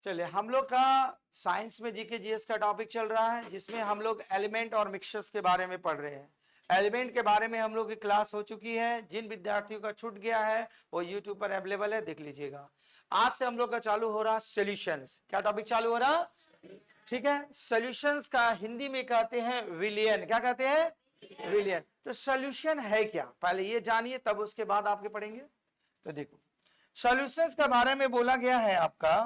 चलिए, हम लोग का साइंस में जीके जीएस का टॉपिक चल रहा है, जिसमें हम लोग एलिमेंट और मिक्सचर्स के बारे में पढ़ रहे हैं। एलिमेंट के बारे में हम लोग की क्लास हो चुकी है। जिन विद्यार्थियों का छूट गया है वो यूट्यूब पर अवेलेबल है, देख लीजिएगा। आज से हम लोग का चालू हो रहा सॉल्यूशंस। क्या टॉपिक चालू हो रहा? ठीक है, सॉल्यूशंस का हिंदी में कहते हैं विलियन। क्या कहते हैं? विलियन। तो सॉल्यूशन है क्या, पहले ये जानिए, तब उसके बाद आपके पढ़ेंगे। तो देखो, सॉल्यूशंस के बारे में बोला गया है आपका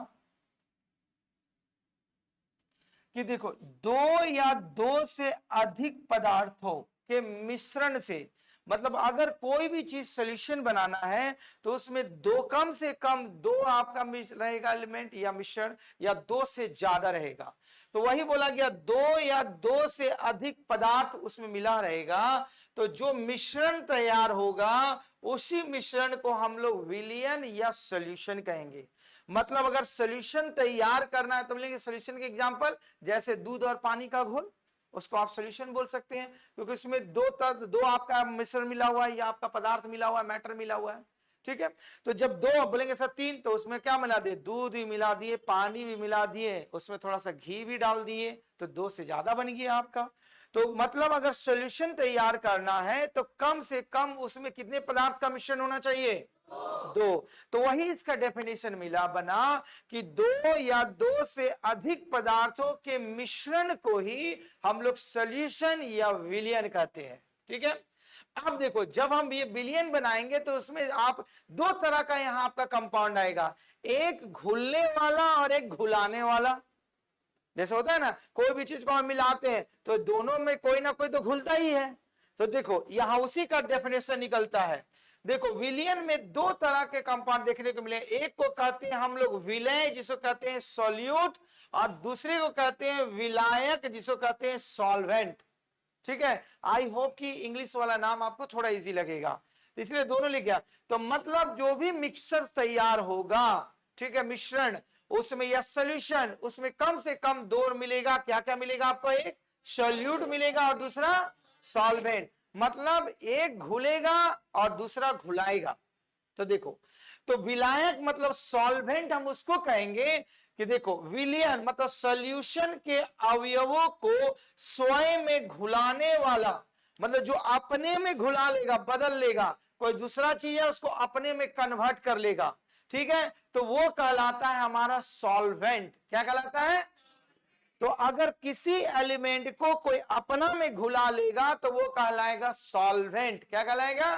कि देखो, दो या दो से अधिक पदार्थों के मिश्रण से, मतलब अगर कोई भी चीज सॉल्यूशन बनाना है तो उसमें दो, कम से कम दो आपका रहेगा एलिमेंट या मिश्रण, या दो से ज्यादा रहेगा। तो वही बोला गया, दो या दो से अधिक पदार्थ उसमें मिला रहेगा, तो जो मिश्रण तैयार होगा उसी मिश्रण को हम लोग विलियन या सॉल्यूशन कहेंगे। मतलब अगर सॉल्यूशन तैयार करना है तो बोलेंगे सॉल्यूशन के एग्जांपल, जैसे दूध और पानी का घोल, उसको आप सॉल्यूशन बोल सकते हैं, क्योंकि उसमें दो आपका मिश्रण मिला हुआ है, या आपका पदार्थ मिला हुआ है, मैटर मिला हुआ है। ठीक है, तो जब दो बोलेंगे सर तीन, तो उसमें क्या मिला दिए? दूध भी मिला दिए, पानी भी मिला दिए, उसमें थोड़ा सा घी भी डाल दिए, तो दो से ज्यादा बन गया आपका। तो मतलब अगर सॉल्यूशन तैयार करना है तो कम से कम उसमें कितने पदार्थ का मिश्रण होना चाहिए? दो। तो वही इसका डेफिनेशन मिला बना कि दो या दो से अधिक पदार्थों के मिश्रण को ही हम लोग सॉल्यूशन या विलियन कहते हैं। ठीक है, अब देखो, जब हम ये विलियन बनाएंगे तो उसमें आप दो तरह का यहां आपका कंपाउंड आएगा, एक घुलने वाला और एक घुलाने वाला। जैसे होता है ना, कोई भी चीज को हम मिलाते हैं तो दोनों में कोई ना कोई तो घुलता ही है। तो देखो, यहां उसी का डेफिनेशन निकलता है। देखो, विलियन में दो तरह के कंपाउंड देखने को मिले, एक को कहते हैं हम लोग विलय, जिसको कहते हैं सॉल्यूट, और दूसरे को कहते हैं विलायक, जिसको कहते हैं सॉल्वेंट। ठीक है, आई होप कि इंग्लिश वाला नाम आपको थोड़ा इजी लगेगा, तो इसलिए दोनों लिख गया। तो मतलब जो भी मिक्सचर तैयार होगा, ठीक है, मिश्रण, उसमें या सॉल्यूशन, उसमें कम से कम दो मिलेगा। क्या क्या मिलेगा आपको? एक सॉल्यूट मिलेगा और दूसरा सॉल्वेंट। मतलब एक घुलेगा और दूसरा घुलाएगा। तो देखो, तो विलायक मतलब सॉल्वेंट हम उसको कहेंगे कि देखो, विलियन मतलब सॉल्यूशन के अवयवों को स्वयं में घुलाने वाला, मतलब जो अपने में घुला लेगा, बदल लेगा, कोई दूसरा चीज है उसको अपने में कन्वर्ट कर लेगा। ठीक है, तो वो कहलाता है हमारा सॉल्वेंट। क्या कहलाता है? तो अगर किसी एलिमेंट को कोई अपना में घुला लेगा तो वो कहलाएगा सॉल्वेंट। क्या कहलाएगा?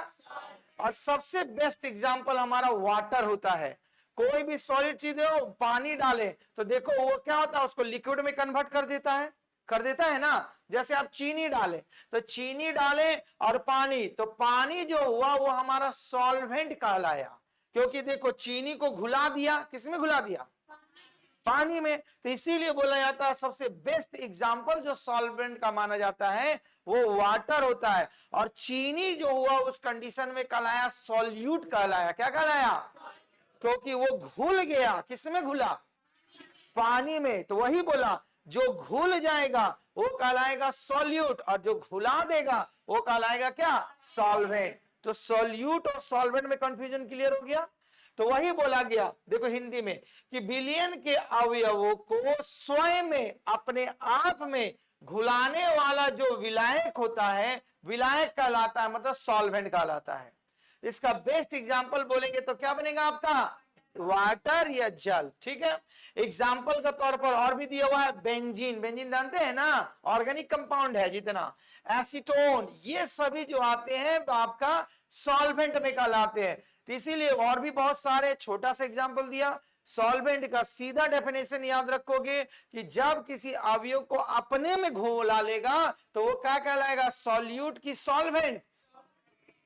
और सबसे बेस्ट एग्जांपल हमारा वाटर होता है। कोई भी सॉलिड चीज हो, पानी डाले तो देखो वो क्या होता है, उसको लिक्विड में कन्वर्ट कर देता है ना। जैसे आप चीनी डाले, तो चीनी डाले और पानी, तो पानी जो हुआ वो हमारा सॉल्वेंट कहलाया, क्योंकि देखो चीनी को घुला दिया, किसमें घुला दिया? पानी में। तो इसीलिए बोला जाता है सबसे बेस्ट एग्जाम्पल जो सॉल्वेंट का माना जाता है वो वाटर होता है। और चीनी जो हुआ उस कंडीशन में कहलाया सॉल्यूट कहलाया। क्या कहलाया? क्योंकि वो घुल गया। किसमें घुला? पानी में। तो वही बोला, जो घुल जाएगा वो कहलाएगा सॉल्यूट, और जो घुला देगा वो कहलाएगा क्या? सॉल्वेंट। तो सॉल्यूट और सॉल्वेंट में कंफ्यूजन क्लियर हो गया। तो वही बोला गया, देखो हिंदी में, कि विलियन के अवयवों को स्वयं में, अपने आप में घुलाने वाला जो विलायक होता है, विलायक कहलाता है, मतलब सॉल्वेंट कहलाता है। इसका बेस्ट एग्जांपल बोलेंगे तो क्या बनेगा आपका? वाटर या जल। ठीक है, एग्जाम्पल का तौर पर और भी दिया हुआ है, बेंजीन। बेंजीन जानते हैं ना, ऑर्गेनिक कंपाउंड है जितना। एसीटोन, ये सभी जो आते हैं तो आपका सॉल्वेंट में कहलाते हैं। तो इसीलिए और भी बहुत सारे, छोटा सा एग्जाम्पल दिया। सॉल्वेंट का सीधा डेफिनेशन याद रखोगे कि जब किसी अवयव को अपने में घोला लेगा तो वो क्या कहलाएगा? सॉल्यूट की सॉल्वेंट।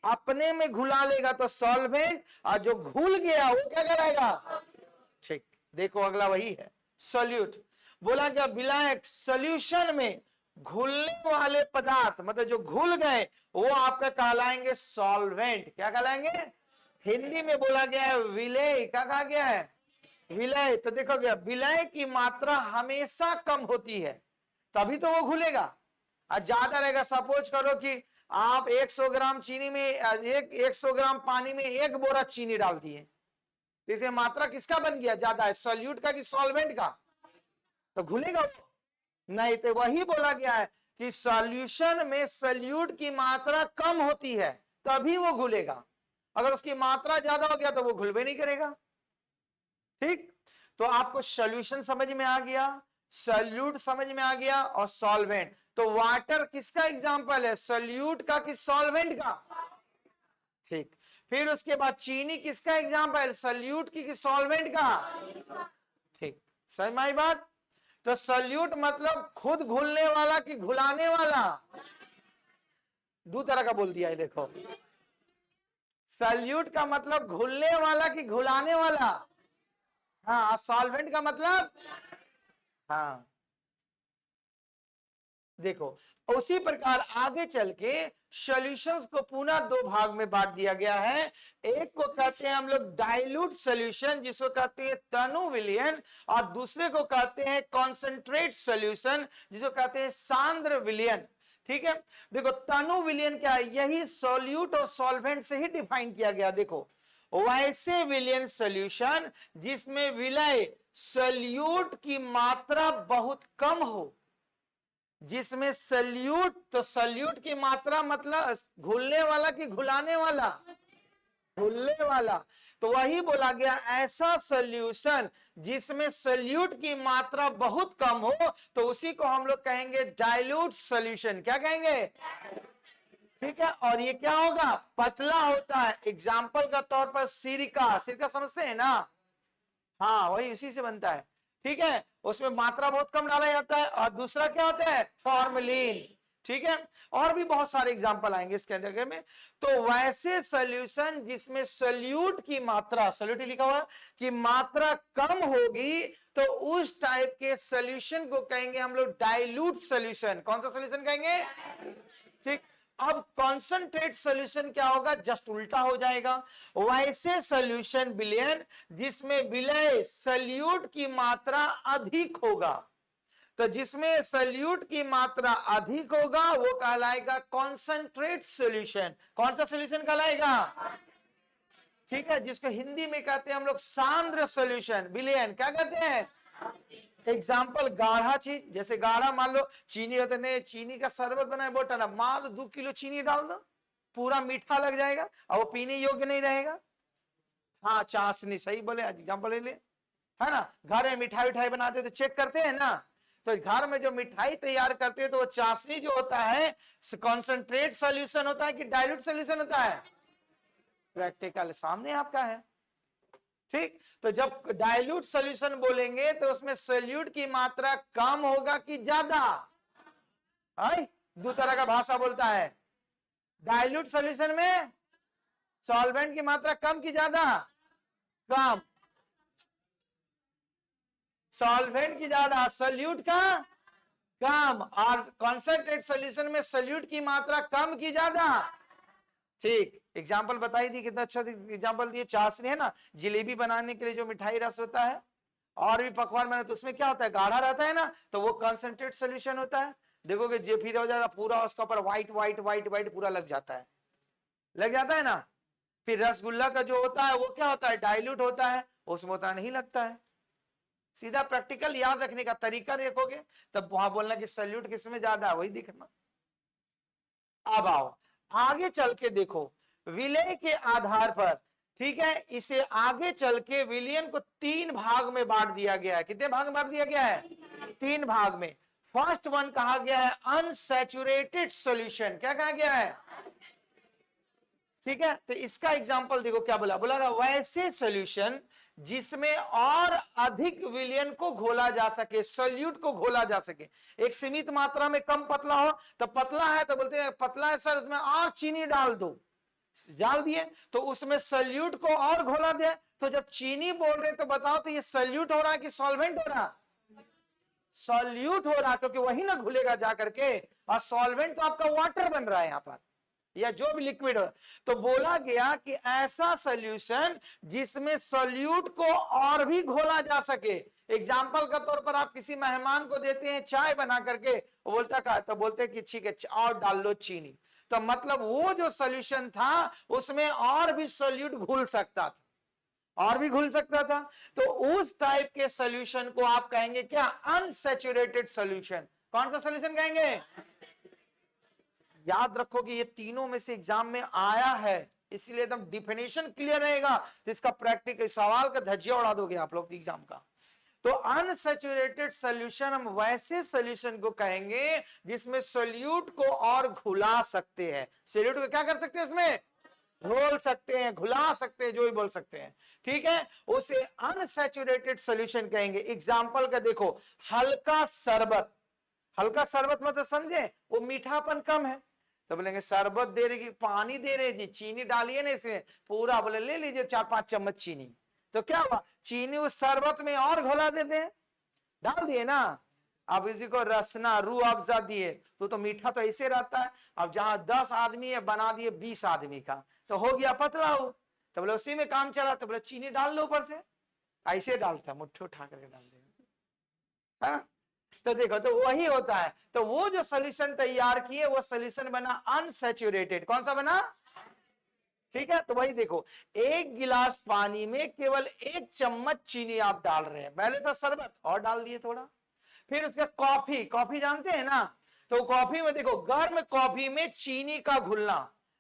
अपने में घुला लेगा तो सॉल्वेंट, और जो घुल गया वो क्या कहलाएगा? ठीक, देखो अगला वही है, सॉल्यूट। बोला क्या? विलायक सॉल्यूशन में घुलने वाले पदार्थ, मतलब जो घुल गए, वो आपका कहलाएंगे सॉल्वेंट। क्या कहलाएंगे? हिंदी में बोला गया है विलय। क्या कहा गया है? विलय। तो देखो गया, विलय की मात्रा हमेशा कम होती है, तभी तो वो घुलेगा। और ज्यादा रहेगा, सपोज करो कि आप 100 ग्राम चीनी में, 100 ग्राम पानी में 1 बोरा चीनी डाल दिए, तो इसमें मात्रा किसका बन गया ज्यादा है, सॉल्यूट का कि सॉल्वेंट का? तो घुलेगा वो नहीं। तो वही बोला गया है कि सॉल्यूशन में सॉल्यूट की मात्रा कम होती है तभी वो घुलेगा, अगर उसकी मात्रा ज्यादा हो गया तो वो घुलबे नहीं करेगा। ठीक, तो आपको सॉल्यूशन समझ में आ गया, सॉल्यूट समझ में आ गया और सॉल्वेंट। तो वाटर किसका एग्जांपल है, सॉल्यूट का कि सॉल्वेंट का? ठीक, फिर उसके बाद चीनी किसका एग्जांपल, सॉल्यूट की कि सॉल्वेंट का? ठीक, समझ में आई बात? तो सॉल्यूट मतलब खुद घुलने वाला कि घुलाने वाला? दो तरह का बोल दिया है देखो, सॉल्यूट का मतलब घुलने वाला कि घुलाने वाला? हाँ, सॉल्वेंट का मतलब? हाँ, देखो उसी प्रकार आगे चल के सॉल्यूशंस को पुनः दो भाग में बांट दिया गया है। एक को कहते हैं हम लोग डाइल्यूट सॉल्यूशन जिसको कहते हैं तनु विलयन, और दूसरे को कहते हैं कॉन्सेंट्रेट सॉल्यूशन जिसको कहते हैं सांद्र विलयन। ठीक है, देखो तनु विलयन क्या है, यही सॉल्यूट और सॉल्वेंट से ही डिफाइन किया गया। देखो वैसे विलयन सॉल्यूशन जिसमें विलय सॉल्यूट की मात्रा बहुत कम हो, जिसमें सल्यूट, तो सल्यूट की मात्रा मतलब घुलने वाला कि घुलाने वाला? घुलने वाला। तो वही बोला गया ऐसा सॉल्यूशन जिसमें सल्यूट की मात्रा बहुत कम हो, तो उसी को हम लोग कहेंगे डाइल्यूट सॉल्यूशन। क्या कहेंगे? ठीक है, और ये क्या होगा, पतला होता है। एग्जाम्पल का तौर पर सिरका, सिरका समझते हैं ना? हाँ, वही उसी से बनता है। ठीक है, उसमें मात्रा बहुत कम डाला जाता है। और दूसरा क्या होता है, फॉर्मलिन। ठीक है, और भी बहुत सारे एग्जांपल आएंगे इसके अंदर में। तो वैसे सॉल्यूशन जिसमें सॉल्यूट की मात्रा, सॉल्यूट लिखा हुआ कि मात्रा कम होगी, तो उस टाइप के सॉल्यूशन को कहेंगे हम लोग डाइल्यूट सॉल्यूशन। कौन सा सॉल्यूशन कहेंगे? ठीक, अब कॉन्सेंट्रेट सॉल्यूशन क्या होगा, जस्ट उल्टा हो जाएगा। वैसे सॉल्यूशन विलयन जिसमें विलय सॉल्यूट की मात्रा अधिक होगा, तो जिसमें सॉल्यूट की मात्रा अधिक होगा वो कहलाएगा कॉन्सेंट्रेट सॉल्यूशन। कौन सा सॉल्यूशन कहलाएगा? ठीक है, जिसको हिंदी में कहते हैं हम लोग सांद्र सॉल्यूशन विलयन। क्या कहते हैं? एग्जाम्पल गाढ़ा चीज, जैसे गाढ़ा मान लो चीनी होते नहीं, चीनी का शरबत बनाए बोटा ना, मान लो 2 किलो चीनी डाल दो, पूरा मीठा लग जाएगा और वो पीने योग्य नहीं रहेगा। हाँ, चाशनी, सही बोले, एग्जाम्पल ले ले, है ना? घर में मिठाई उठाई बनाते तो चेक करते हैं ना, तो घर में जो मिठाई तैयार करते हैं तो वो चाशनी जो होता है कॉन्सेंट्रेट सॉल्यूशन होता है कि डाइल्यूट सॉल्यूशन होता है? प्रैक्टिकल सामने आपका है। ठीक, तो जब डाइल्यूट सॉल्यूशन बोलेंगे तो उसमें सॉल्यूट की मात्रा कम होगा कि ज्यादा? दो तरह का भाषा बोलता है। डाइल्यूट सॉल्यूशन में सॉल्वेंट की मात्रा कम कि ज्यादा? कम। सॉल्वेंट की ज्यादा, सॉल्यूट का कम। और कॉन्सेंट्रेट सॉल्यूशन में सॉल्यूट की मात्रा कम कि ज्यादा? ठीक, एग्जाम्पल बताई थी, कितना अच्छा एग्जाम्पल दिए। चाशनी है ना, जलेबी बनाने के लिए जो मिठाई रस होता है और भी पकवान बने तो उसमें क्या होता है, गाढ़ा रहता है ना, तो वो कॉन्सेंट्रेट सॉल्यूशन होता है। देखोगे जे फिर हो जाता पूरा उसका ऊपर व्हाइट व्हाइट व्हाइट व्हाइट पूरा लग जाता है, लग जाता है ना। फिर रसगुल्ला का जो होता है वो क्या होता है, डाइल्यूट होता है, उसमें उतना नहीं लगता है। सीधा प्रैक्टिकल याद रखने का तरीका देखोगे तब वहां बोलना कि सॉल्यूट किसमें ज्यादा है, वही दिखना। अब आओ आगे चल के देखो, विलय के आधार पर, ठीक है, इसे आगे चल के विलयन को 3 भाग में बांट दिया गया है। कितने भाग में बांट दिया गया है? 3 भाग में। फर्स्ट वन कहा गया है अनसैचुरेटेड सॉल्यूशन। क्या कहा गया है? ठीक है, तो इसका एग्जांपल देखो क्या बोला, बोला वैसे सॉल्यूशन जिसमें और अधिक विलयन को घोला जा सके, सॉल्यूट को घोला जा सके। एक सीमित मात्रा में कम पतला हो, तो पतला है तो बोलते हैं पतला है सर, उसमें और चीनी डाल दो, डाल दिए तो उसमें सॉल्यूट को और घोला दे। तो जब चीनी बोल रहे तो बताओ तो ये सॉल्यूट हो रहा है कि सॉल्वेंट हो रहा? सॉल्यूट हो रहा, क्योंकि वही ना घुलेगा जा करके, और सॉल्वेंट तो आपका वाटर बन रहा है यहां पर, या जो भी लिक्विड हो। तो बोला गया कि ऐसा सॉल्यूशन जिसमें सॉल्यूट को और भी घोला जा सके। एग्जाम्पल के तौर पर आप किसी मेहमान को देते हैं चाय बना करके, वो बोलता का तो बोलते कि ठीक है और डाल लो चीनी, तो मतलब वो जो सॉल्यूशन था उसमें और भी सॉल्यूट घुल सकता था। और भी घुल सकता था। तो उस टाइप के सॉल्यूशन को आप कहेंगे क्या? Unsaturated solution. कौन सा सॉल्यूशन कहेंगे? याद रखो कि ये तीनों में से एग्जाम में आया है, इसलिए एकदम डिफिनेशन क्लियर रहेगा तो इसका प्रैक्टिकल सवाल का धज्जिया उड़ा दोगे आप लोग एग्जाम का। तो अनसैचुरेटेड सॉल्यूशन हम वैसे सॉल्यूशन को कहेंगे जिसमें सोल्यूट को और घुला सकते हैं। सोल्यूट को क्या कर सकते हैं? इसमें घोल सकते हैं, घुला सकते हैं, जो भी बोल सकते हैं, ठीक है, उसे अनसैचुरेटेड सॉल्यूशन कहेंगे। एग्जांपल का देखो, हल्का शरबत। हल्का शरबत मतलब समझे, वो मीठापन कम है, तो बोलेंगे शरबत दे रही, पानी दे रहे जी, चीनी डालिए ना इसमें पूरा, बोले ले लीजिए 4-5 चम्मच चीनी। तो क्या हुआ? चीनी उस शरबत में और घोला देते हैं, डाल दिए ना। अब इसी को रसना, रूह अफ़ज़ा दिए तो मीठा तो ऐसे रहता है। अब जहां 10 आदमी है बना दिए 20 आदमी का, तो हो गया पतला हो। तो बोले उसी में काम चला, तो बोले चीनी डाल लो ऊपर से, ऐसे डालता है, मुट्ठी उठा करके डाल देगा। हाँ? तो देखो, तो वही होता है। तो वो जो सोल्यूशन तैयार किए वो सोल्यूशन बना अनसैचुरेटेड। कौन सा बना? ठीक है, तो वही देखो, एक गिलास पानी में केवल 1 चम्मच चीनी आप डाल रहे हैं, पहले था शरबत और डाल दिए थोड़ा, फिर उसका कॉफी, कॉफी जानते हैं ना, तो कॉफी में देखो, गर्म कॉफी में चीनी का घुलना,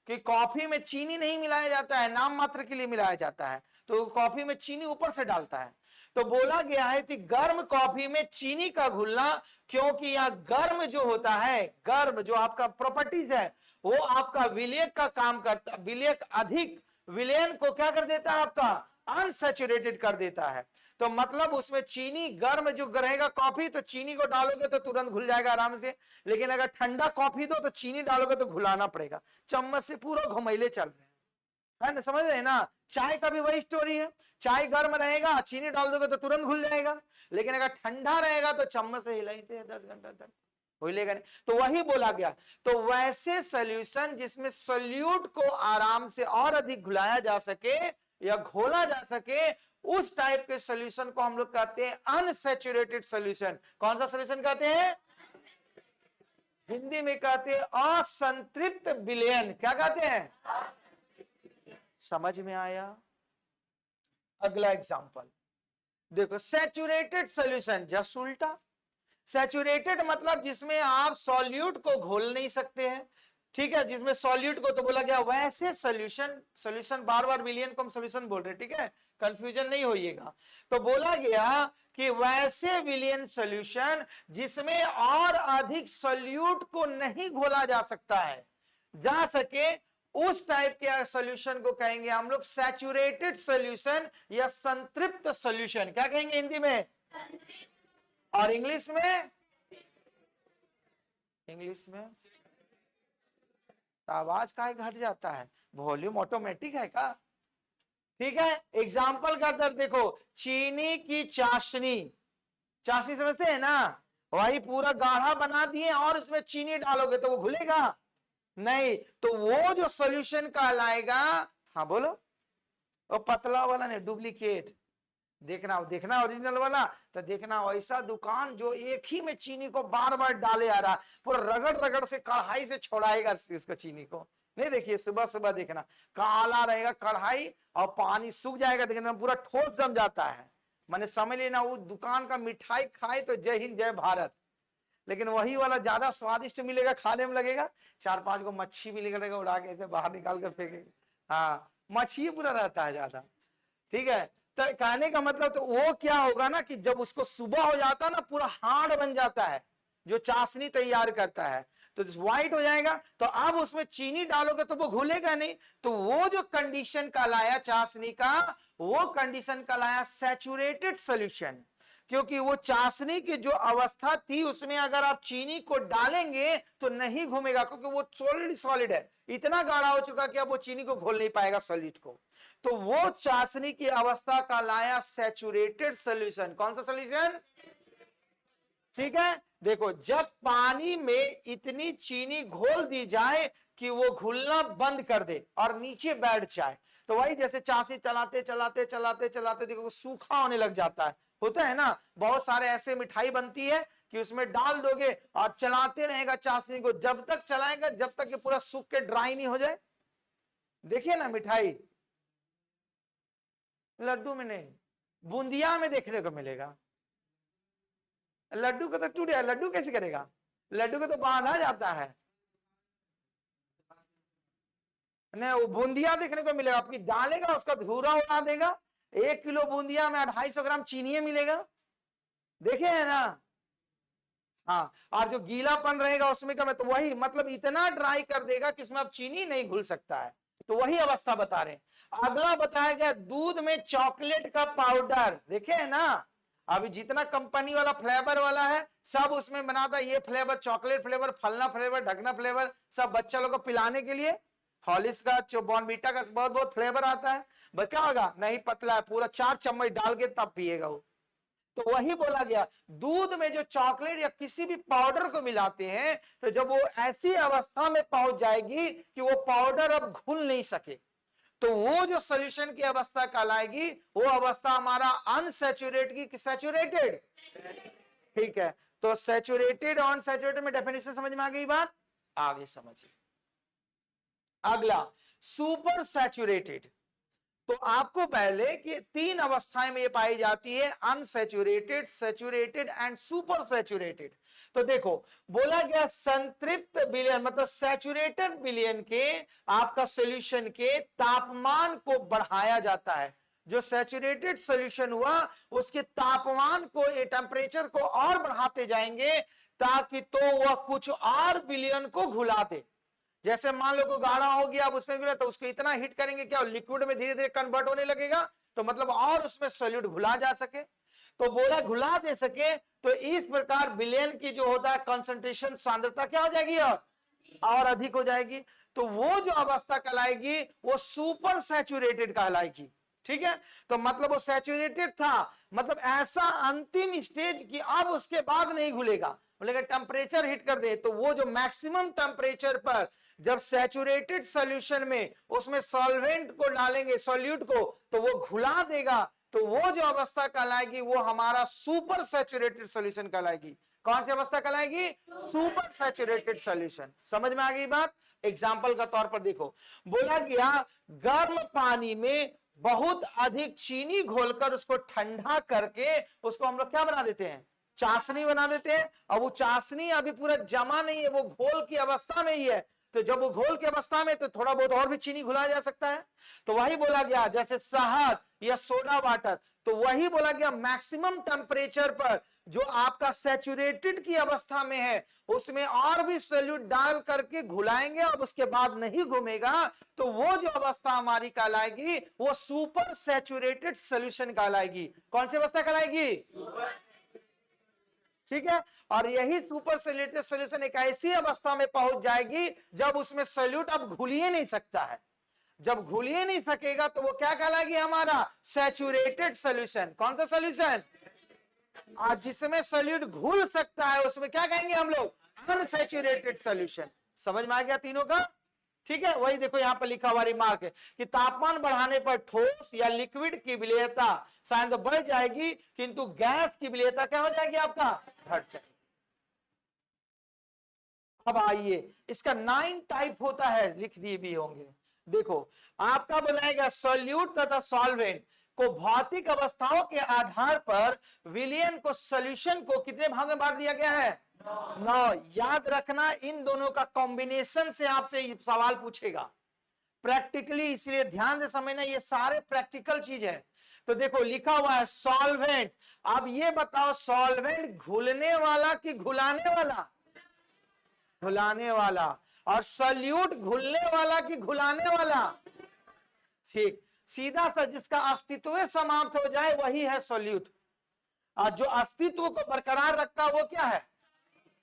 कि कॉफी में चीनी नहीं मिलाया जाता है, नाम मात्र के लिए मिलाया जाता है, तो कॉफी में चीनी ऊपर से डालता है। तो बोला गया है कि गर्म कॉफी में चीनी का घुलना, क्योंकि यह गर्म जो होता है, गर्म जो आपका प्रॉपर्टीज है, वो आपका विलयक का काम करता, विलयक अधिक विलयन को क्या कर देता है? आपका अनसैचुरेटेड कर देता है। तो मतलब उसमें चीनी गर्म जो रहेगा कॉफी, तो चीनी को डालोगे तो तुरंत घुल जाएगा आराम से, लेकिन अगर ठंडा कॉफी दो तो चीनी डालोगे तो घुलाना पड़ेगा, चम्मच से पूरा घुमैले चल रहे हैं, है ना, समझ रहे हैं ना। चाय का भी वही स्टोरी है, चाय गर्म रहेगा, चीनी डाल दोगे तो तुरंत घुल जाएगा, लेकिन अगर ठंडा रहेगा तो चम्मच से हिलाते हैं 10 घंटा तक, भूलेगा नहीं। तो वही बोला गया। तो वैसे सॉल्यूशन जिसमें सोल्यूट को आराम से और अधिक घुलाया जा सके या घोला जा सके, उस टाइप के सॉल्यूशन को हम लोग कहते हैं अनसैचुरेटेड सॉल्यूशन। कौन सा सॉल्यूशन कहते हैं? हिंदी में कहते हैं असंतृप्त विलयन। क्या कहते हैं? समझ में आया? अगला एग्जांपल देखो, सैचुरेटेड सॉल्यूशन जस्ट उल्टा। सैचुरेटेड मतलब जिसमें आप सॉल्यूट को घोल नहीं सकते हैं, ठीक है, जिसमें सॉल्यूट को, तो बोला गया वैसे सॉल्यूशन, सॉल्यूशन बार बार विलियन को हम सॉल्यूशन बोल रहे हैं, ठीक है, कंफ्यूजन नहीं होइएगा। तो बोला गया कि वैसे विलियन सॉल्यूशन जिसमें और अधिक सॉल्यूट को नहीं घोला जा सकता है, जा सके, उस टाइप के सॉल्यूशन को कहेंगे हम लोग सैचुरेटेड सॉल्यूशन या संतृप्त सॉल्यूशन। क्या कहेंगे हिंदी में? और इंग्लिश में? इंग्लिश में तो आवाज का घट जाता है, वॉल्यूम ऑटोमेटिक है का? ठीक है, एग्जाम्पल का दर देखो, चीनी की चाशनी। चाशनी समझते हैं ना, वही पूरा गाढ़ा बना दिए और उसमें चीनी डालोगे तो वो घुलेगा नहीं, तो वो जो सॉल्यूशन कहलाएगा, हाँ बोलो, वो पतला वाला नहीं, डुप्लीकेट। देखना, देखना ओरिजिनल वाला, तो देखना ऐसा दुकान जो एक ही में चीनी को बार बार डाले आ रहा, पूरा रगड़ रगड़ से कढ़ाई से छोड़ाएगा इसको, चीनी को नहीं। देखिए सुबह सुबह देखना, काला रहेगा कढ़ाई और पानी सूख जाएगा, देखना पूरा ठोस जम जाता है। मैंने समझ लेना, वो दुकान का मिठाई खाए तो जय हिंद जय भारत, लेकिन वही वाला ज्यादा स्वादिष्ट मिलेगा, खाने में लगेगा, 4-5 को मच्छी भी निकलेगा, उड़ा के ऐसे बाहर निकाल कर फेंकेगा, हाँ मच्छी पूरा रहता है ज्यादा, ठीक है। तो कहने का मतलब, तो वो क्या होगा ना कि जब उसको सुबह हो जाता है ना, पूरा हार्ड बन जाता है, जो चाशनी तैयार करता है, तो व्हाइट हो जाएगा, तो अब उसमें चीनी डालोगे तो वो घुलेगा नहीं, तो वो जो कंडीशन कहलाया चाशनी का, वो कंडीशन कहलाया सैचुरेटेड सॉल्यूशन। क्योंकि वो चाशनी की जो अवस्था थी उसमें अगर आप चीनी को डालेंगे तो नहीं घूमेगा, क्योंकि वो सॉलिड सॉलिड है, इतना गाढ़ा हो चुका कि अब वो चीनी को घोल नहीं पाएगा सॉलिड को। तो वो चाशनी की अवस्था का लाया सैचुरेटेड सॉल्यूशन। कौन सा सॉल्यूशन? ठीक है, देखो जब पानी में इतनी चीनी घोल दी जाए कि वो घुलना बंद कर दे और नीचे बैठ जाए, तो वही जैसे चाशनी चलाते चलाते चलाते चलाते देखो सूखा होने लग जाता है, होता है ना। बहुत सारे ऐसे मिठाई बनती है कि उसमें डाल दोगे और चलाते रहेगा चाशनी को, जब तक चलाएगा जब तक कि पूरा सूख के ड्राई नहीं हो जाए। देखिए ना मिठाई, लड्डू में नहीं, बूंदिया में देखने को मिलेगा। लड्डू को तो टूट गया, लड्डू कैसे करेगा, लड्डू को तो बांधा जाता है। नहीं, वो बूंदिया देखने को मिलेगा, आपकी डालेगा उसका धूरा उड़ा देगा। 1 किलो बूंदिया में 250 ग्राम चीनी मिलेगा, देखे है ना। हाँ, और जो गीलापन रहेगा उसमें क्या, तो वही मतलब इतना ड्राई कर देगा कि इसमें अब चीनी नहीं घुल सकता है। तो वही अवस्था बता रहे हैं। अगला बताया गया दूध में चॉकलेट का पाउडर, देखे है ना। अभी जितना कंपनी वाला फ्लेवर वाला है सब उसमें बनाता है, ये फ्लेवर चॉकलेट फ्लेवर, फलना फ्लेवर, ढकना फ्लेवर, सब बच्चा लोग को पिलाने के लिए। हॉलिस का, जो बॉर्नवीटा का बहुत बहुत फ्लेवर आता है, बस क्या होगा, नहीं पतला है, पूरा 4 चम्मच डाल के तब पिएगा वो। तो वही बोला गया, दूध में जो चॉकलेट या किसी भी पाउडर को मिलाते हैं, तो जब वो ऐसी अवस्था में पहुंच जाएगी कि वो पाउडर अब घुल नहीं सके, तो वो जो सॉल्यूशन की अवस्था कहलाएगी, वो अवस्था हमारा अनसैचुरेटेड की सैचुरेटेड। ठीक है, तो सैचुरेटेड और अनसैचुरेटेड में डेफिनेशन समझ में आ गई बात, आगे समझिए। अगला सुपर सैचुरेटेड। तो आपको पहले कि 3 अवस्थाएं में ये पाई जाती है, unsaturated, saturated and super saturated. तो देखो बोला गया संतृप्त विलयन मतलब सैचुरेटेड विलयन के आपका सॉल्यूशन के तापमान को बढ़ाया जाता है। जो सैचुरेटेड सॉल्यूशन हुआ उसके तापमान को, टेम्परेचर को और बढ़ाते जाएंगे ताकि तो वह कुछ और विलयन को घुला दे। जैसे मान लो को गाढ़ा हो गया, अब उसमें गिरा तो उसको इतना हिट करेंगे क्या लिक्विड में धीरे धीरे कन्वर्ट होने लगेगा, तो मतलब और उसमें सॉल्यूट घुला जा सके। तो बोला घुला दे सके, तो इस प्रकार विलयन की जो होता है कंसंट्रेशन, सांद्रता क्या हो जाएगी और अधिक हो जाएगी। तो वो जो अवस्था कहलाएगी वो सुपर सैचुरेटेड कहलाएगी। ठीक है, तो मतलब वो सैचुरेटेड था, मतलब ऐसा अंतिम स्टेज कि अब उसके बाद नहीं घुलेगा, बोलेगा टेम्परेचर हिट कर दे, तो वो जो मैक्सिमम टेम्परेचर पर जब सैचुरेटेड सॉल्यूशन में उसमें सॉल्वेंट को डालेंगे, सॉल्यूट को, तो वो घुला देगा, तो वो जो अवस्था कहलाएगी वो हमारा सुपर सैचुरेटेड सॉल्यूशन कहलाएगी। कौन सी अवस्था कहलाएगी, सुपर सैचुरेटेड सॉल्यूशन। समझ में आ गई बात। एग्जाम्पल का तौर पर देखो, बोला गया गर्म पानी में बहुत अधिक चीनी घोलकर उसको ठंडा करके उसको हम लोग क्या बना देते हैं, चाशनी बना देते हैं। और वो चाशनी अभी पूरा जमा नहीं है, वो घोल की अवस्था में ही है, तो जब वो घोल की अवस्था में तो थोड़ा बहुत और भी चीनी घुलाया जा सकता है। तो वही बोला गया जैसे शहद या सोडा वाटर, तो वही बोला गया मैक्सिमम टेम्परेचर पर जो आपका सैचुरेटेड की अवस्था में है उसमें और भी सॉल्यूट डाल करके घुलाएंगे, अब उसके बाद नहीं घूमेगा, तो वो जो अवस्था हमारी कहलाएगी वो सुपर सैचुरेटेड सॉल्यूशन कहलाएगी। कौन सी अवस्था कहलाएगी, ठीक है। और यही सुपर सैचुरेटेड सॉल्यूशन एक ऐसी अवस्था में पहुंच जाएगी जब उसमें सॉल्यूट अब घुल ही नहीं सकता है। जब घुल ही नहीं सकेगा तो वो क्या कहलाएगी, हमारा सैचुरेटेड सॉल्यूशन। कौन सा सॉल्यूशन, आज जिसमें सॉल्यूट घुल सकता है उसमें क्या कहेंगे हम लोग, अनसैचुरेटेड सॉल्यूशन। समझ में आ गया तीनों का, ठीक है। वही देखो यहां पर लिखा हुआ रिमार्क है कि तापमान बढ़ाने पर ठोस या लिक्विड की विलेयता शायद तो बढ़ जाएगी, किंतु गैस की विलेयता क्या हो जाएगी, आपका घट जाएगी। अब आइए, इसका 9 टाइप होता है, लिख दिए भी होंगे। देखो आपका बनाएगा सॉल्यूट तथा सॉल्वेंट को भौतिक अवस्थाओं के आधार पर विलयन को, सॉल्यूशन को कितने भाग में बांट दिया गया है, 9। याद रखना इन दोनों का कॉम्बिनेशन से आपसे सवाल पूछेगा प्रैक्टिकली, इसलिए ध्यान से समझना, ये सारे प्रैक्टिकल चीज है। तो देखो लिखा हुआ है सॉल्वेंट। अब ये बताओ सॉल्वेंट घुलने वाला कि घुलाने वाला, घुलाने वाला। और सॉल्यूट घुलने वाला कि घुलाने वाला, ठीक। सीधा सा जिसका अस्तित्व समाप्त हो जाए वही है सॉल्यूट, और जो अस्तित्व को बरकरार रखता है वो क्या है,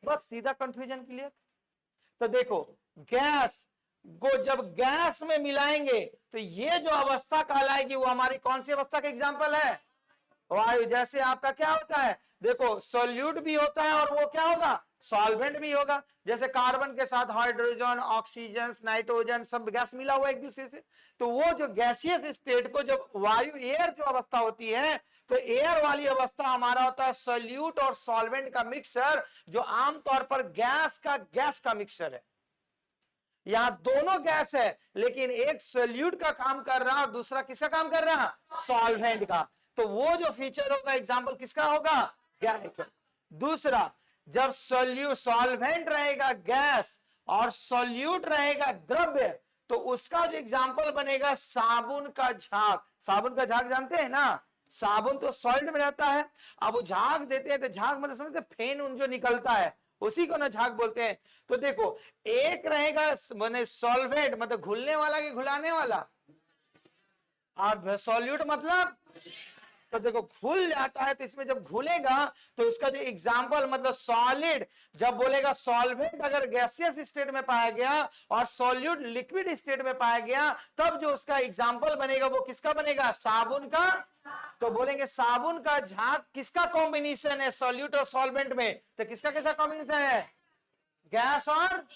बस सीधा कंफ्यूजन क्लियर। तो देखो गैस को जब गैस में मिलाएंगे तो ये जो अवस्था कहलाएगी वो हमारी कौन सी अवस्था का एग्जांपल है, वायु। जैसे आपका क्या होता है, देखो सॉल्यूट भी होता है और वो क्या होगा, सॉल्वेंट भी होगा। जैसे कार्बन के साथ हाइड्रोजन, ऑक्सीजन, नाइट्रोजन सब गैस मिला हुआ एक दूसरे से, तो वो जो गैसियस स्टेट को जब वायु, एयर जो अवस्था होती है, तो एयर वाली अवस्था हमारा होता है सॉल्यूट और सॉल्वेंट का मिक्सचर, जो आमतौर पर गैस का मिक्सचर है। यहाँ दोनों गैस है, लेकिन एक सोल्यूट का काम कर रहा और दूसरा किसका काम कर रहा, सॉल्वेंट का। तो वो जो फीचर होगा एग्जाम्पल किसका होगा, गैस। दूसरा, जब सॉल्वेंट रहेगा गैस और सॉल्यूट रहेगा द्रव्य, तो उसका जो एग्जाम्पल बनेगा साबुन का झाग। साबुन का झाग जानते हैं ना, साबुन तो सॉल्ट में रहता है, अब वो झाग देते हैं तो झाग मतलब समझते फेन उन जो निकलता है उसी को ना झाग बोलते हैं। तो देखो, एक रहेगा माने सॉल्वेंट मतलब घुलने वाला कि घुलाने वाला, और सॉल्यूट मतलब, तो देखो घुल जाता है, तो इसमें जब घुलेगा तो इसका जो एग्जाम्पल मतलब सॉलिड, जब बोलेगा सॉल्वेंट अगर गैसियस स्टेट में पाया गया और सॉल्यूट लिक्विड स्टेट में पाया गया, तब जो उसका एग्जाम्पल बनेगा वो किसका बनेगा, साबुन का। तो बोलेंगे साबुन का झाग किसका कॉम्बिनेशन है, सॉल्यूट और सॉल्वेंट में, तो किसका किसका कॉम्बिनेशन है, गैस और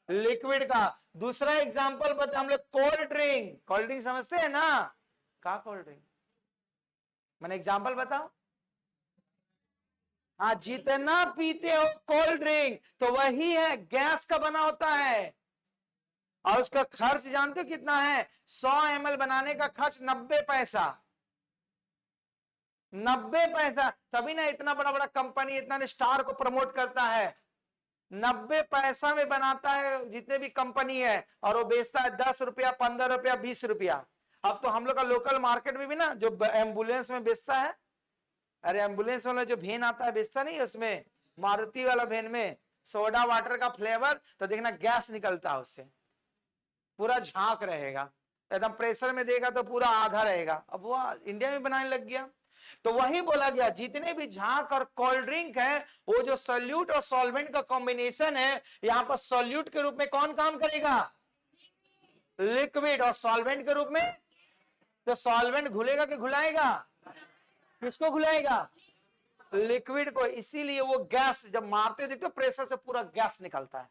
लिक्विड का। दूसरा एग्जाम्पल बता हम लोग, कोल्ड ड्रिंक। कोल्ड ड्रिंक समझते हैं ना, का कोल्ड ड्रिंक मैंने एग्जाम्पल बताओ। हाँ, जितना पीते हो कोल्ड ड्रिंक तो वही है, गैस का बना होता है, और उसका खर्च जानते हो कितना है, 100 ml बनाने का खर्च 90 पैसा। 90 पैसा, तभी ना इतना बड़ा बड़ा कंपनी इतना स्टार को प्रमोट करता है। 90 पैसा में बनाता है जितने भी कंपनी है, और वो बेचता है 10 रुपया, 15 रुपया, 20 रुपया। अब तो हम लोग का लोकल मार्केट में भी ना जो एम्बुलेंस में बेचता है, अरे एम्बुलेंस वाला जो वेन आता है बेचता नहीं, उसमें मारुति वाला वेन में सोडा वाटर का फ्लेवर, तो देखना गैस निकलता है उससे, पूरा झांक रहेगा, एकदम प्रेशर में देगा तो पूरा आधा रहेगा। अब वो इंडिया में बनाने लग गया। तो वही बोला गया जितने भी झांक और कोल्ड ड्रिंक है, वो जो सॉल्यूट और सॉल्वेंट का कॉम्बिनेशन है, यहां पर सॉल्यूट के रूप में कौन काम करेगा, लिक्विड, और सॉल्वेंट के रूप में, तो सॉल्वेंट घुलेगा कि घुलाएगा, किसको घुलाएगा, लिक्विड को। इसीलिए वो गैस जब मारते देखते प्रेशर से पूरा गैस निकलता है,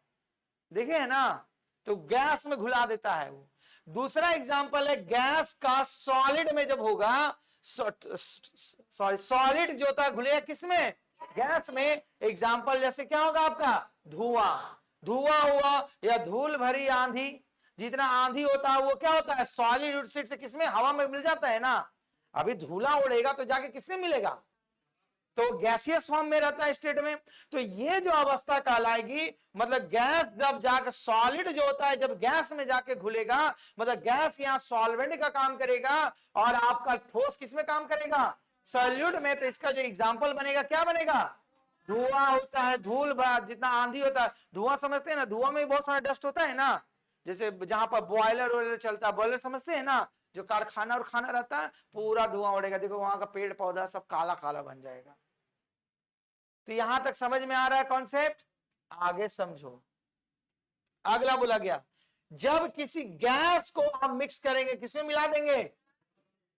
देखे है ना, तो गैस में घुला देता है वो। दूसरा एग्जांपल है गैस का सॉलिड में जब होगा, सॉरी सॉलिड जो होता है घुलेगा किसमें, गैस में। एग्जांपल जैसे क्या होगा आपका, धुआं, धुआं हुआ या धूल भरी आंधी, जितना आंधी होता है वो क्या होता है, सॉलिड स्टेट से किसमें, हवा में मिल जाता है ना। अभी धूला उड़ेगा तो जाके किससे मिलेगा, तो गैसियस फॉर्म में रहता है स्टेट में। तो ये जो अवस्था कहलाएगी, मतलब गैस जब जाकर सॉलिड जो होता है जब गैस में जाके घुलेगा, मतलब गैस यहाँ सॉल्वेंट का काम करेगा और आपका ठोस किसमें काम करेगा, सॉल्यूट में। तो इसका जो एग्जाम्पल बनेगा क्या बनेगा, धुआं होता है, धूल जितना आंधी होता है, धुआं समझते हैं ना, धुआं में बहुत सारा डस्ट होता है ना, जैसे जहां पर बॉयलर वॉयलर चलता है, बॉयलर समझते हैं ना, जो कारखाना और खाना रहता है पूरा धुआं उड़ेगा, देखो वहां का पेड़ पौधा सब काला काला बन जाएगा। तो यहां तक समझ में आ रहा है कॉन्सेप्ट, आगे समझो। अगला बोला गया, जब किसी गैस को आप मिक्स करेंगे किसमें मिला देंगे,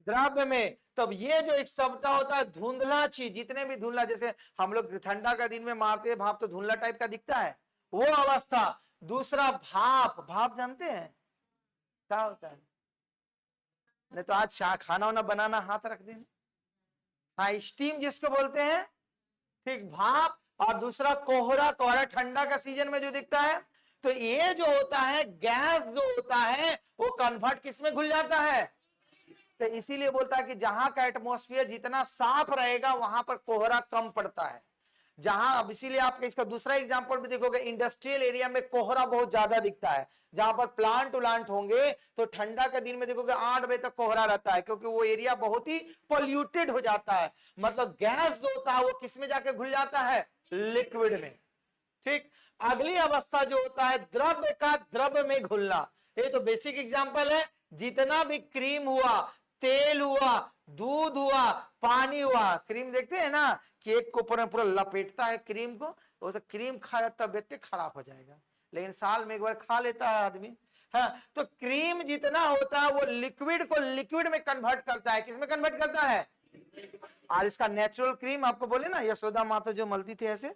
द्रव्य में, तब ये जो एक शब्द होता है धुंधला चीज, जितने भी धुंधला, जैसे हम लोग ठंडा का दिन में मारते हैं भाप तो धुंधला टाइप का दिखता है, वो अवस्था। दूसरा भाप, भाप जानते हैं क्या होता है, नहीं तो आज खाना वाना बनाना हाथ रख देना, हाँ स्टीम जिसको बोलते हैं, ठीक, भाप। और दूसरा कोहरा, कोहरा ठंडा का सीजन में जो दिखता है। तो ये जो होता है गैस जो होता है वो कन्वर्ट किसमें घुल जाता है, तो इसीलिए बोलता है कि जहां का एटमॉस्फेयर जितना साफ रहेगा वहां पर कोहरा कम पड़ता है। जहां, अब इसीलिए आप इसका दूसरा एग्जांपल भी देखोगे, इंडस्ट्रियल एरिया में कोहरा बहुत ज्यादा दिखता है, जहां पर प्लांट उलांट होंगे तो ठंडा के दिन में देखोगे 8 बजे तक कोहरा रहता है, क्योंकि वो एरिया बहुत ही पोल्यूटेड हो जाता है। मतलब गैस जो होता है वो किसमें जाके घुल जाता है, लिक्विड में। ठीक, अगली अवस्था जो होता है द्रव्य का द्रव्य में घुलना, ये तो बेसिक एग्जांपल है। जितना भी क्रीम हुआ, तेल हुआ, दूध हुआ, पानी हुआ, क्रीम देखते हैं ना, केक को पूरा पूरा लपेटता है क्रीम को, तो क्रीम खा तबियत खराब हो जाएगा, लेकिन साल में एक बार खा लेता है आदमी। हाँ, तो क्रीम जितना होता है वो लिक्विड को लिक्विड में कन्वर्ट करता है, किसमें कन्वर्ट करता है, और इसका नेचुरल क्रीम आपको बोले ना, यशोदा माता जो मलती थी ऐसे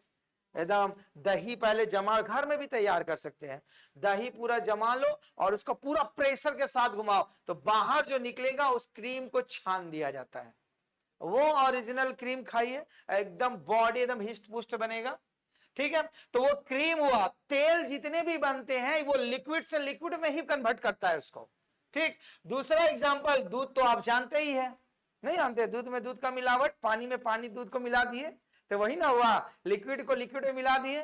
एकदम, दही पहले जमा, घर में भी तैयार कर सकते हैं, दही पूरा जमा लो और उसको पूरा प्रेशर के साथ घुमाओ, तो बाहर जो निकलेगा उस क्रीम को छान दिया जाता है। वो ओरिजिनल क्रीम खाइए, एकदम बॉडी एकदम हिस्ट पुष्ट बनेगा। ठीक है, तो वो क्रीम हुआ, तेल जितने भी बनते हैं वो लिक्विड से लिक्विड में ही कन्वर्ट करता है उसको। ठीक, दूसरा एग्जांपल, दूध तो आप जानते ही है, नहीं जानते? दूध में दूध का मिलावट, पानी में पानी दूध को मिला दिए तो वही ना हुआ, लिक्विड को लिक्विड में मिला दिए।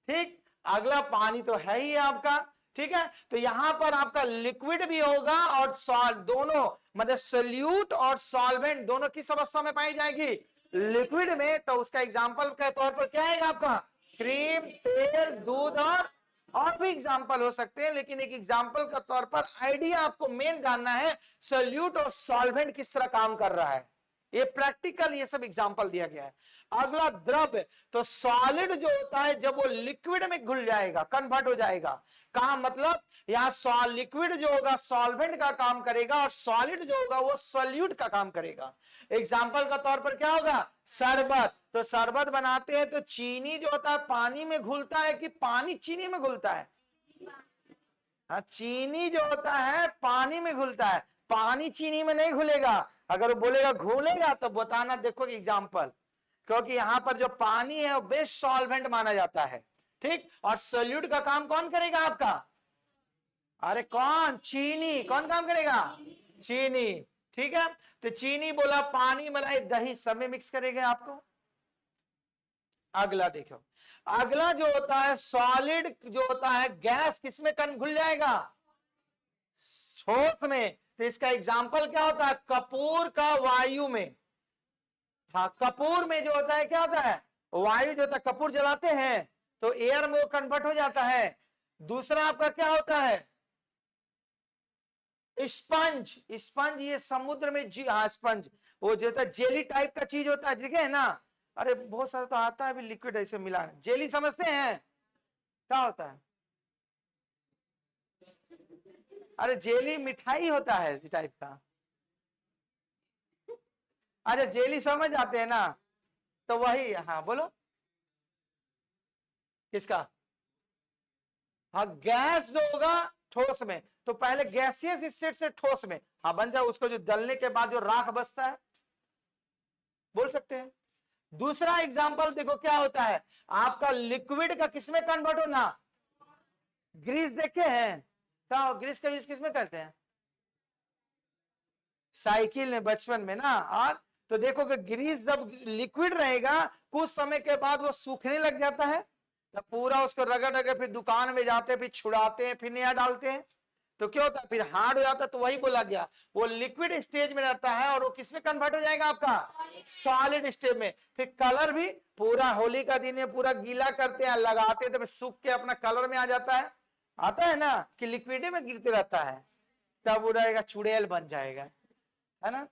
ठीक, अगला पानी तो है ही आपका, ठीक है, तो यहां पर आपका लिक्विड भी होगा और दोनों मतलब सोल्यूट और सॉल्वेंट दोनों किस अवस्था में पाई जाएगी? लिक्विड में। तो उसका एग्जांपल के तौर पर क्या आएगा आपका? क्रीम, तेल, दूध और भी एग्जांपल हो सकते हैं, लेकिन एक एग्जांपल के तौर पर आइडिया आपको मेन जानना है सोल्यूट और सॉल्वेंट किस तरह काम कर रहा है। ये प्रैक्टिकल ये सब एग्जांपल दिया गया है। अगला द्रव्य, तो सॉलिड जो होता है जब वो लिक्विड में घुल जाएगा, कन्वर्ट हो जाएगा, कहा मतलब यहां लिक्विड जो होगा सॉल्वेंट का काम करेगा और सॉलिड जो होगा वो सोल्यूट का काम करेगा। एग्जांपल का तौर पर क्या होगा? शरबत, तो शरबत बनाते हैं तो चीनी जो होता है पानी में घुलता है कि पानी चीनी में घुलता है? हाँ, चीनी जो होता है पानी में घुलता है, पानी चीनी में नहीं घुलेगा। अगर वो बोलेगा घुलेगा तो बताना, देखो एग्जांपल, क्योंकि यहां पर जो पानी है वो बेस्ट सॉल्वेंट माना जाता है। ठीक, और सोल्यूट का काम कौन करेगा आपका? अरे कौन? चीनी। कौन काम करेगा? चीनी। ठीक है, तो चीनी बोला, पानी मलाई, दही सब में मिक्स करेंगे आपको। अगला देखो, अगला जो होता है सॉलिड जो होता है गैस, किसमें घुल जाएगा? ठोस में। तो इसका एग्जाम्पल क्या होता है? कपूर का वायु में। हाँ, कपूर में जो होता है क्या होता है? वायु जो होता है, कपूर जलाते हैं तो एयर में वो कन्वर्ट हो जाता है। दूसरा आपका क्या होता है? स्पंज। स्पंज ये समुद्र में हाँ स्पंज, वो जो होता है जेली टाइप का चीज होता है, ठीक है ना? अरे बहुत सारा तो आता है अभी लिक्विड ऐसे मिला, जेली समझते हैं क्या होता है? अरे जेली मिठाई होता है इस टाइप का। अच्छा, जेली समझ आते हैं ना, तो वही। हाँ बोलो, किसका? हाँ, गैस जो होगा ठोस में, तो पहले गैसियस स्टेट से ठोस में हाँ बन जाए, उसको जो जलने के बाद जो राख बचता है, बोल सकते हैं। दूसरा एग्जांपल देखो क्या होता है, आपका लिक्विड का किसमें कन्वर्ट होना? ग्रीस देखे हैं क्या? ग्रीस का यूज किसमें करते हैं? साइकिल में, बचपन में ना। और तो देखो कि ग्रीस जब लिक्विड रहेगा कुछ समय के बाद वो सूखने लग जाता है, तब पूरा उसको रगड़ रगड़ फिर दुकान में जाते हैं, फिर छुड़ाते हैं, फिर नया डालते हैं, तो क्या होता है? फिर हार्ड हो जाता है। तो वही बोला गया, वो लिक्विड स्टेज में रहता है और वो किसमें कन्वर्ट हो जाएगा आपका? सॉलिड स्टेज में। फिर कलर भी पूरा होली का दिन में पूरा गीला करते हैं, लगाते हैं, तो फिर सूख के अपना कलर में आ जाता है, आता है ना कि लिक्विड में गिरते रहता है, तब वो रहेगा चुड़ैल बन जाएगा, है ना?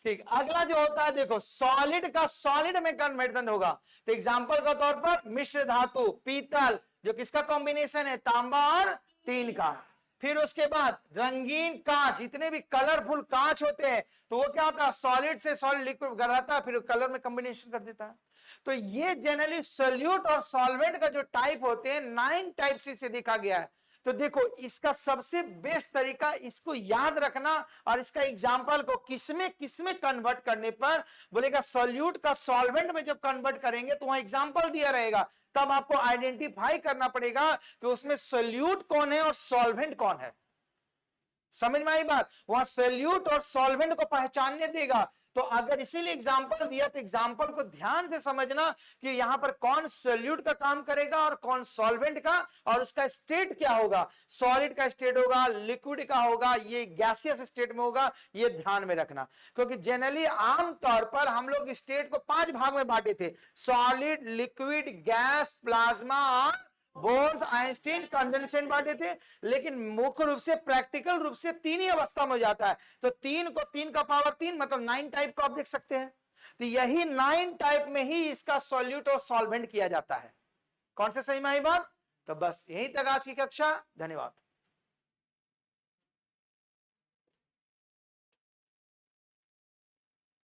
ठीक, अगला जो होता है देखो, सॉलिड का सॉलिड में कन्वर्जन होगा। तो एग्जांपल के तौर पर मिश्र धातु, पीतल, जो किसका कॉम्बिनेशन है? तांबा और टीन का। फिर उसके बाद रंगीन कांच, जितने भी कलरफुल कांच होते हैं, तो वो क्या होता है? सॉलिड से सॉलिड लिक्विड रहता है, फिर कलर में कॉम्बिनेशन कर देता है। तो ये जनरली सोल्यूट और सॉल्वेंट का जो टाइप होते हैं 9 टाइप से देखा गया है। तो देखो इसका सबसे बेस्ट तरीका इसको याद रखना, और इसका एग्जाम्पल को किसमें किसमें कन्वर्ट करने पर बोलेगा सोल्यूट का सॉल्वेंट में जब कन्वर्ट करेंगे तो वहां एग्जाम्पल दिया रहेगा, तब आपको आइडेंटिफाई करना पड़ेगा कि उसमें सोल्यूट कौन है और सॉल्वेंट कौन है। समझ में आई बात? वहां सोल्यूट और सॉल्वेंट को पहचानने देगा। तो अगर इसीलिए एग्जाम्पल दिया तो एग्जाम्पल को ध्यान से समझना कि यहां पर कौन सोल्यूट का काम करेगा और कौन सॉल्वेंट का, और उसका स्टेट क्या होगा, सॉलिड का स्टेट होगा, लिक्विड का होगा, ये गैसियस स्टेट में होगा, ये ध्यान में रखना। क्योंकि जनरली आमतौर पर हम लोग स्टेट को 5 भाग में बांटे थे, सॉलिड, लिक्विड, गैस, प्लाज्मा और बोर्स, आइंस्टीन, कंडेंसेशन बांटे थे। लेकिन मुख्य रूप से प्रैक्टिकल रूप से 3 ही अवस्था में हो जाता है। तो 3 को 3 का पावर 3 मतलब 9 टाइप को आप देख सकते हैं। तो यही 9 टाइप में ही इसका सॉल्यूट और सॉल्वेंट किया जाता है। कौन से सही में आई बात? तो बस यहीं तक आज की कक्षा। धन्यवाद।